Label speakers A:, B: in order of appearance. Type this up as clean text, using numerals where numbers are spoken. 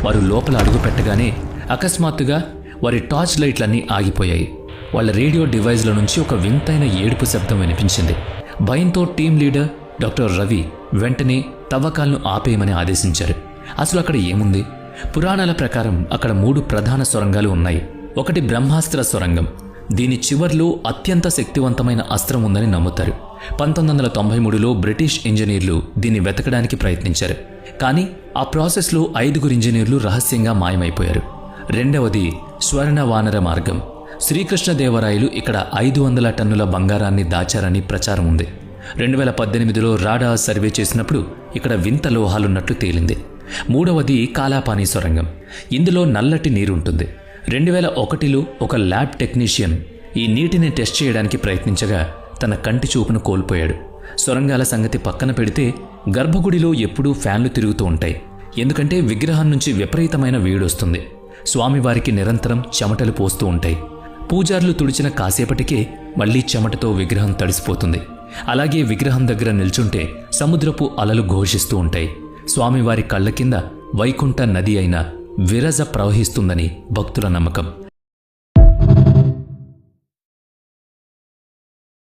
A: వారు లోపల అడుగు పెట్టగానే అకస్మాత్తుగా వారి టార్చ్ లైట్లన్నీ ఆగిపోయాయి. వాళ్ళ రేడియో డివైజ్ల నుంచి ఒక వింతైన ఏడుపు శబ్దం వినిపించింది. భయంతో టీం లీడర్ డాక్టర్ రవి వెంటనే తవ్వకాలను ఆపేయమని ఆదేశించారు. అసలు అక్కడ ఏముంది? పురాణాల ప్రకారం అక్కడ 3 ప్రధాన సొరంగాలు ఉన్నాయి. ఒకటి బ్రహ్మాస్త్ర సొరంగం. దీని చివర్లో అత్యంత శక్తివంతమైన అస్త్రం ఉందని నమ్ముతారు. 1993లో బ్రిటిష్ ఇంజనీర్లు దీన్ని వెతకడానికి ప్రయత్నించారు. కానీ ఆ ప్రాసెస్లో 5 ఇంజనీర్లు రహస్యంగా మాయమైపోయారు. రెండవది స్వర్ణ వానర మార్గం. శ్రీకృష్ణదేవరాయలు ఇక్కడ 500 టన్నుల బంగారాన్ని దాచారని ప్రచారం ఉంది. 2018లో రాడార్ సర్వే చేసినప్పుడు ఇక్కడ వింత లోహాలున్నట్లు తేలింది. మూడవది కాలాపానీ సొరంగం. ఇందులో నల్లటి నీరుంటుంది. 2001లో ఒక ల్యాబ్ టెక్నీషియన్ ఈ నీటిని టెస్ట్ చేయడానికి ప్రయత్నించగా తన కంటి చూపును కోల్పోయాడు. సొరంగాల సంగతి పక్కన పెడితే గర్భగుడిలో ఎప్పుడూ ఫ్యాన్లు తిరుగుతూ ఉంటాయి. ఎందుకంటే విగ్రహం నుంచి విపరీతమైన వేడొస్తుంది. స్వామివారికి నిరంతరం చెమటలు పోస్తూ ఉంటాయి. పూజారులు తుడిచిన కాసేపటికే మళ్లీ చెమటతో విగ్రహం తడిసిపోతుంది. అలాగే విగ్రహం దగ్గర నిల్చుంటే సముద్రపు అలలు ఘోషిస్తూ ఉంటాయి. స్వామివారి కళ్ల కింద వైకుంఠ నది అయిన విరజ ప్రవహిస్తుందని భక్తుల నమ్మకం.